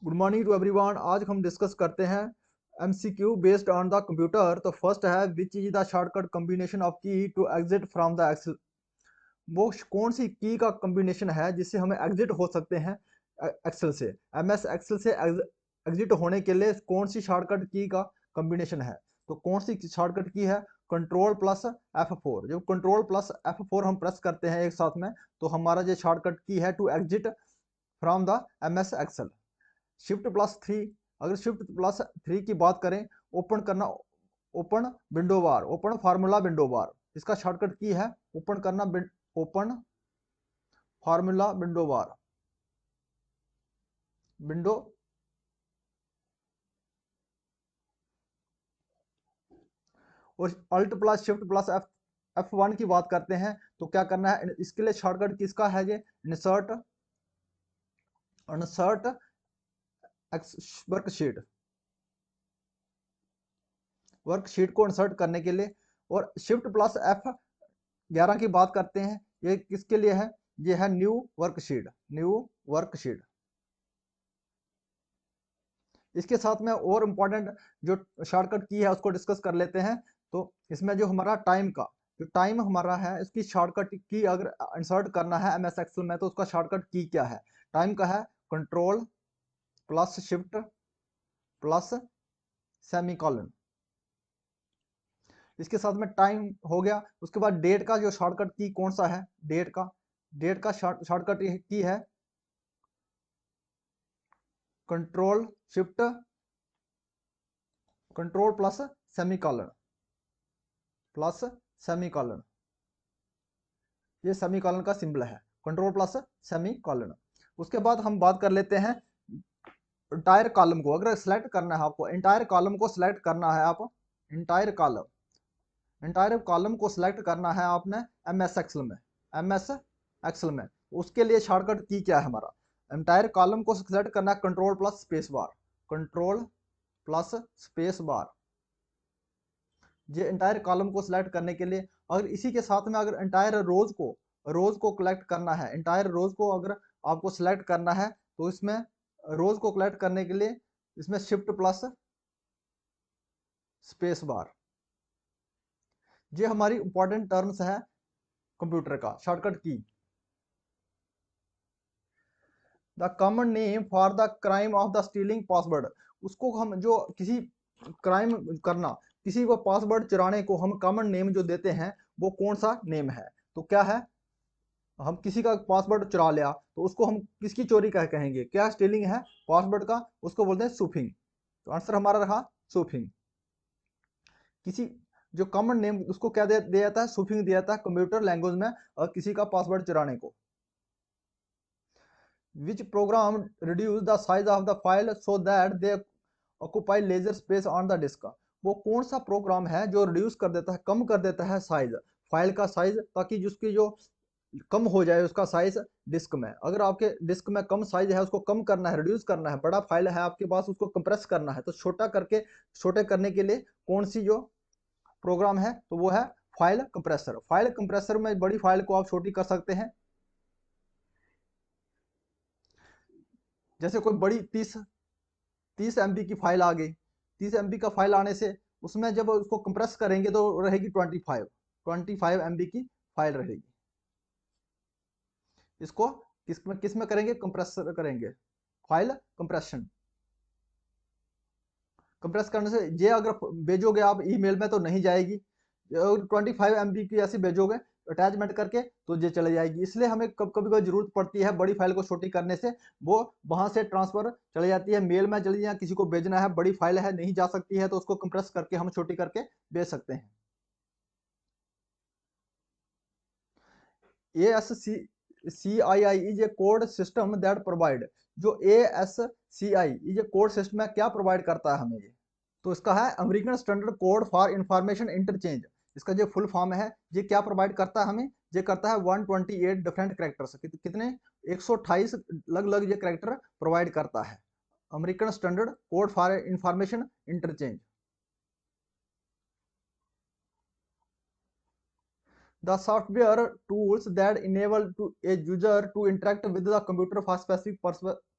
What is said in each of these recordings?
Good morning to everyone. आज हम discuss करते हैं MCQ based on the computer. तो फर्स्ट है which is the shortcut combination of key to exit from the Excel. वो कौन सी की का कॉम्बिनेशन है जिससे हमें एग्जिट हो सकते हैं एक्सेल से। एमएस एक्सेल से एग्जिट होने के लिए कौन सी शॉर्टकट की का कॉम्बिनेशन है। तो कौन सी शॉर्टकट की है? Control plus F4। जब कंट्रोल प्लस F4 हम प्रेस करते हैं एक साथ में तो हमारा जो शॉर्टकट की है to exit from the MS Excel. Shift plus three, अगर शिफ्ट प्लस थ्री की बात करें, ओपन करना, open window bar, open formula window bar, इसका शॉर्टकट की है ओपन करना, open formula window bar, window. और alt plus shift plus F1 की बात करते हैं तो क्या करना है इसके लिए? शॉर्टकट किसका है ये? इंसर्ट, इंसर्ट वर्कशीट, वर्कशीट को इंसर्ट करने के लिए। और शिफ्ट प्लस F11 की बात करते हैं, ये किसके लिए है? ये है न्यू वर्कशीट, न्यू वर्कशीट। इसके साथ में और इम्पोर्टेंट जो शॉर्टकट की है उसको डिस्कस कर लेते हैं। तो इसमें जो हमारा टाइम का, जो टाइम हमारा है इसकी शॉर्टकट की अगर इंसर्ट करना है एमएस एक्सेल में तो उसका शॉर्टकट की क्या है? टाइम का है control plus shift plus semicolon. इसके साथ में टाइम हो गया। उसके बाद डेट का जो शॉर्टकट की कौन सा है? डेट का, डेट का शॉर्टकट की है control shift control plus semicolon, plus semicolon. ये सेमीकोलन का सिंबल है, कंट्रोल प्लस सेमीकोलन। उसके बाद हम बात कर लेते हैं इंटायर कॉलम को। अगर सिलेक्ट करना है आपको, इंटायर कॉलम को सिलेक्ट करना है, आप इंटायर कॉलम, इंटायर कॉलम को सिलेक्ट करना है आपने एमएस एक्सेल में, एमएस एक्सेल में। उसके लिए शॉर्टकट की क्या है हमारा? इंटायर कॉलम को सिलेक्ट करना है control plus space bar, control plus space bar. ये इंटायर कॉलम को सिलेक्ट करने के लिए। अगर इसी के साथ में अगर इंटायर रोज को कलेक्ट करना है, इंटायर रोज को अगर आपको सिलेक्ट करना है तो इसमें रोज को कलेक्ट करने के लिए इसमें शिफ्ट प्लस स्पेस बार। ये हमारी इंपॉर्टेंट टर्म्स है कंप्यूटर का शॉर्टकट की। The common name for the crime of the stealing password, उसको हम जो किसी क्राइम करना, किसी को पासवर्ड चुराने को हम कॉमन नेम जो देते हैं वो कौन सा नेम है? तो क्या है? हम किसी का पासवर्ड चुरा लिया तो उसको हम किसकी चोरी का कहेंगे? क्या स्टीलिंग है पासवर्ड का? उसको बोलते हैं सूफिंग। तो आंसर हमारा रहा सूफिंग। किसी जो कॉमन नेम उसको क्या दिया जाता है? सूफिंग दिया जाता है कंप्यूटर लैंग्वेज में, और किसी का पासवर्ड चुराने को। Which program reduce the size of the file so that they occupy lesser space on the disk. वो कौन सा प्रोग्राम है जो रिड्यूस कर देता है, कम कर देता है साइज, फाइल का साइज, ताकि जिसकी जो कम हो जाए उसका साइज डिस्क में। अगर आपके डिस्क में कम साइज है उसको कम करना है, रिड्यूस करना है, बड़ा फाइल है आपके पास उसको कंप्रेस करना है, तो छोटा करके, छोटे करने के लिए कौन सी जो प्रोग्राम है? तो वो है फाइल कंप्रेसर। फाइल कंप्रेसर में बड़ी फाइल को आप छोटी कर सकते हैं। जैसे कोई बड़ी 30 MB की फाइल आ गई, 30 MB का फाइल आने से उसमें जब उसको कंप्रेस करेंगे तो रहेगी 25 MB की फाइल रहेगी। इसको किस में करेंगे? कंप्रेसर करेंगे, फाइल कंप्रेशन। कंप्रेस करने से ये अगर भेजोगे आप ईमेल में तो नहीं जाएगी, 25 MB की ऐसी भेजोगे अटैचमेंट करके तो ये चले जाएगी। इसलिए हमें कभी कभी जरूरत पड़ती है बड़ी फाइल को छोटी करने से, वो वहां से ट्रांसफर चले जाती है, मेल में चली जाए, किसी को भेजना है, बड़ी फाइल है नहीं जा सकती है तो उसको कंप्रेस करके हम छोटी करके भेज सकते हैं। ASCII is a code system that provide, जो ASCII is a code system है, क्या प्रोवाइड करता है हमें ये? तो इसका है American standard code for information interchange. इसका जो फुल फॉर्म है, ये क्या प्रोवाइड करता है हमें? ये करता है 128 डिफरेंट करेक्टर्स, कितने? 128 अलग अलग ये करेक्टर प्रोवाइड करता है, American standard code for information interchange. The software tools that enable to a user to interact with the computer for specific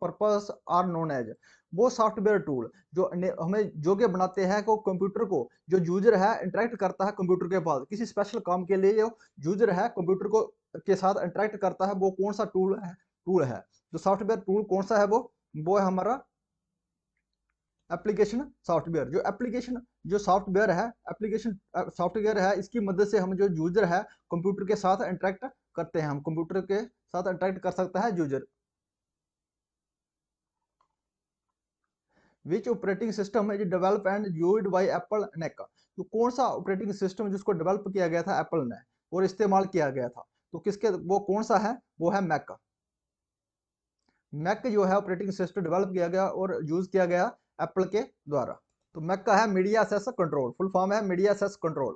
purpose are known as। वो सॉफ्टवेयर टूल जो हमें योग्य बनाते हैं को कंप्यूटर को, जो यूजर है इंटरेक्ट करता है कंप्यूटर के पास किसी स्पेशल काम के लिए, जो यूजर है कंप्यूटर को के साथ इंटरेक्ट करता है, वो कौन सा टूल है। जो सॉफ्टवेयर टूल कौन सा है वो है हमारा एप्लीकेशन सॉफ्टवेयर। जो एप्लीकेशन जो सॉफ्टवेयर है एप्लीकेशन सॉफ्टवेयर है, इसकी मदद से हम जो यूजर है कंप्यूटर के साथ इंटरेक्ट करते हैं, हम कंप्यूटर के साथ इंटरेक्ट कर सकता है user. Which operating system is develop and used by Apple नेक। तो कौन सा ऑपरेटिंग सिस्टम जिसको डेवलप किया गया था एप्पल ने और इस्तेमाल किया गया था, तो किसके वो कौन सा है, वो है मैक। मैक जो है ऑपरेटिंग सिस्टम डेवलप किया गया और यूज किया गया एप्पल के द्वारा। तो मैक का है media access control, full form है media access control.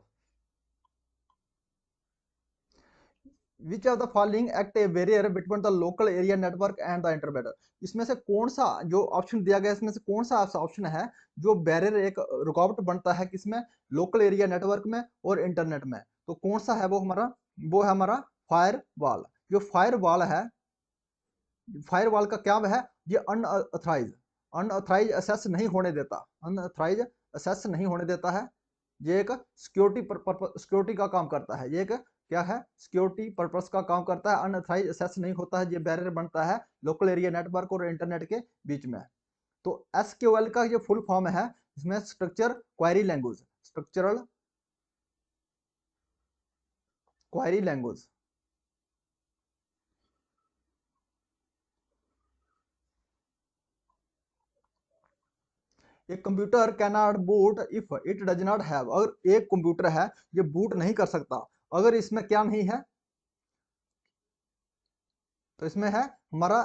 Which of the following act a barrier between the local area network and the internet. इसमें से कौन सा जो ऑप्शन दिया गया इसमें से कौन सा ऑप्शन है जो बैरियर एक रुकावट बनता है किसमें, लोकल एरिया नेटवर्क में और इंटरनेट में। तो कौन सा है वो है हमारा फायर वॉल। जो फायर वॉल है, फायर वॉल का क्या है, ये अनऑथराइज असेस नहीं होने देता, अनऑथराइज असेस नहीं होने देता है। ये एक सिक्योरिटी का काम करता है, ये एक क्या है सिक्योरिटी पर्पस का काम करता है। अनऑथराइज असेस नहीं होता है, ये बैरियर बनता है लोकल एरिया नेटवर्क और इंटरनेट के बीच में। तो एसक्यूएल का ये फुल फॉर्म है, इसमें structure query language, structural query language. एक computer can not boot if it does not have. अगर एक कंप्यूटर है ये बूट नहीं कर सकता अगर इसमें क्या नहीं है, तो इसमें है हमारा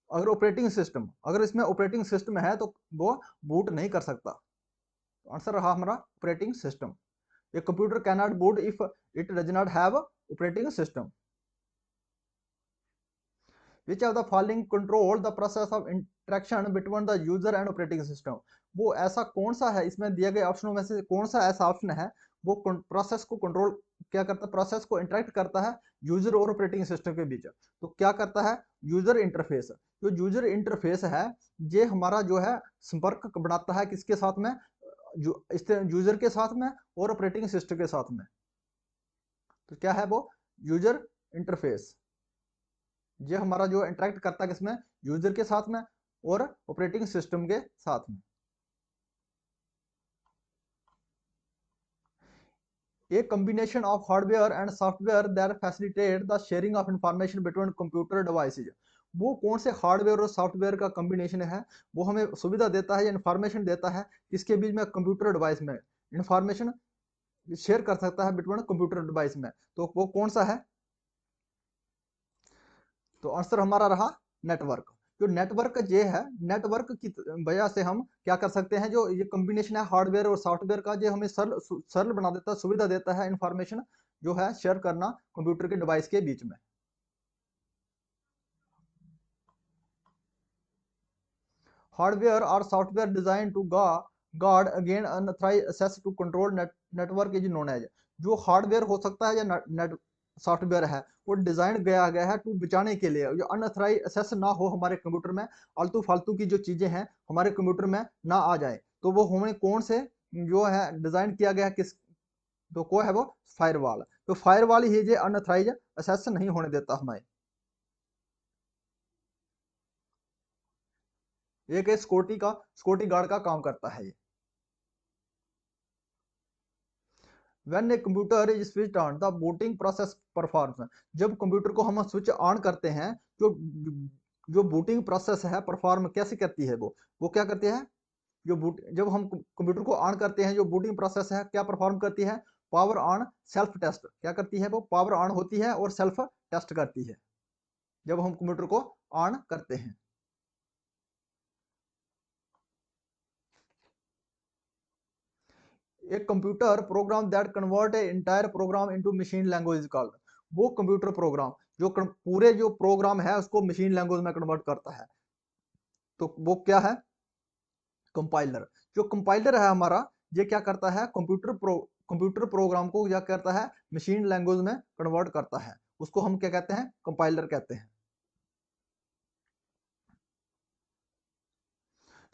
अगर ऑपरेटिंग सिस्टम, अगर इसमें ऑपरेटिंग सिस्टम है तो वो बूट नहीं कर सकता। तो आंसर रहा हमारा operating system. A computer can not boot if it does not have operating system. Which of the following control the process of interaction between the user and operating system. वो ऐसा कौन सा है इसमें दिए गए ऑप्शनों में से कौन सा ऐसा ऑप्शन है वो प्रोसेस को कंट्रोल क्या करता है, प्रोसेस को इंटरेक्ट करता है यूजर और ऑपरेटिंग सिस्टम के बीच। तो क्या करता है यूजर इंटरफेस। जो यूजर इंटरफेस है ये हमारा जो है संपर्क बनाता है किसके साथ में, यूजर के साथ में और ऑपरेटिंग सिस्टम के साथ में। तो क्या है वो यूजर इंटरफेस, ये हमारा जो इंटरेक्ट करता है किसमें, यूजर के साथ में और ऑपरेटिंग सिस्टम के साथ में। A combination of hardware and software that facilitate the sharing of information between computer devices। वो कौन से हार्डवेयर और सॉफ्टवेयर का कॉम्बिनेशन है वो हमें सुविधा देता है या इंफॉर्मेशन देता है किसके बीच में, कंप्यूटर डिवाइस में इंफॉर्मेशन शेयर कर सकता है बिटवीन कंप्यूटर डिवाइस में। तो वो कौन सा है, तो आंसर हमारा रहा नेटवर्क। जो नेटवर्क ये है, नेटवर्क की वजह से हम क्या कर सकते हैं, जो ये कॉम्बिनेशन है हार्डवेयर और सॉफ्टवेयर का, ये हमें सरल सरल बना देता है, सुविधा देता है इंफॉर्मेशन जो है शेयर करना कंप्यूटर के डिवाइस के बीच में। हार्डवेयर और software design to guard again unauthorised access to control network is known as. जो हार्डवेयर हो सकता है या नेट सॉफ्टवेयर है वो डिजाइन गया गया है टू बचाने के लिए, जो अनऑथराइज एक्सेस ना हो हमारे कंप्यूटर में, आलतू फालतू की जो चीजें हैं हमारे कंप्यूटर में ना आ जाए। तो वो हमें कौन से जो है डिजाइन किया गया किस, तो को है वो फायरवॉल। तो फायरवॉल ही ये अनऑथराइज एक्सेस नहीं होने देता हमें, एक सिक्योरिटी गार्ड का काम करता है ये। When a computer is switched on, the booting process performs। जब कंप्यूटर को हम स्विच ऑन करते हैं, जो जो बूटिंग प्रोसेस है परफॉर्म कैसे करती है वो क्या करती है, जो बूट जब हम कंप्यूटर को ऑन करते हैं जो बूटिंग प्रोसेस है क्या परफॉर्म करती है, पावर ऑन सेल्फ टेस्ट। क्या करती है वो पावर ऑन होती है और सेल्फ टेस्ट करती है जब हम कंप्यूटर को ऑन करते हैं। एक computer program that convert A entire programme into machine language is called. वो कंप्यूटर प्रोग्राम जो पूरे जो प्रोग्राम है उसको मशीन लैंग्वेज में कन्वर्ट करता है, तो वो क्या है कंपाइलर। जो कंपाइलर है हमारा ये क्या करता है, कंप्यूटर कंप्यूटर प्रोग्राम को क्या करता है, मशीन लैंग्वेज में कन्वर्ट करता है, उसको हम क्या कहते हैं, कंपाइलर कहते हैं।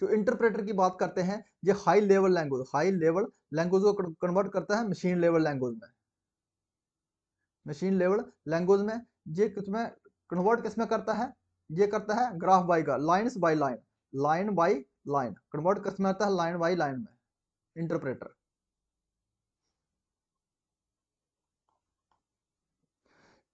जो इंटरप्रेटर की बात करते हैं, ये हाई लेवल लैंग्वेज को कन्वर्ट करता है मशीन लेवल लैंग्वेज में। ये किसमें कन्वर्ट किसमें करता है, ये करता है graph by graph, line by line convert किसमें आता है, लाइन बाय लाइन में interpreter.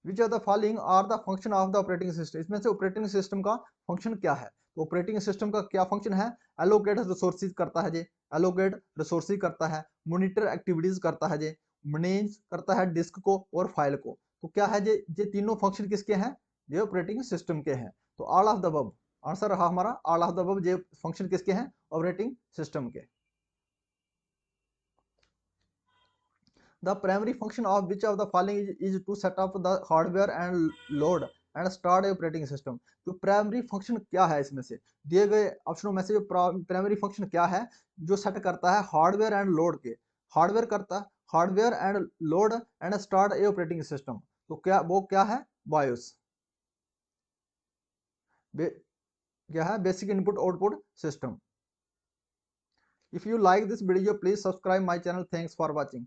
Which are the following are the function of the operating system, इसमें से ऑपरेटिंग सिस्टम का फंक्शन क्या है। तो ऑपरेटिंग सिस्टम का क्या फंक्शन है, एलोकेट रिसोर्सेज करता है, मॉनिटर एक्टिविटीज करता है, मैनेज करता है डिस्क को और फाइल को। तो क्या है ये तीनों फंक्शन किसके हैं, ये ऑपरेटिंग सिस्टम के हैं। तो all of the above answer रहा हमारा, ऑल ऑफ द अबव ये फंक्शन किसके हैं, ऑपरेटिंग सिस्टम के। The primary function of which of the following is to set up the hardware and load and start a operating system। तो primary function क्या है, इसमें से दिए गए ऑप्शनों में से जो प्राइमरी फंक्शन क्या है, जो सेट करता है हार्डवेयर एंड लोड के, hardware and load and start A operating system. तो क्या वो क्या है, बायोस। क्या है, basic input output system. If you like this video please subscribe my channel. Thanks for watching.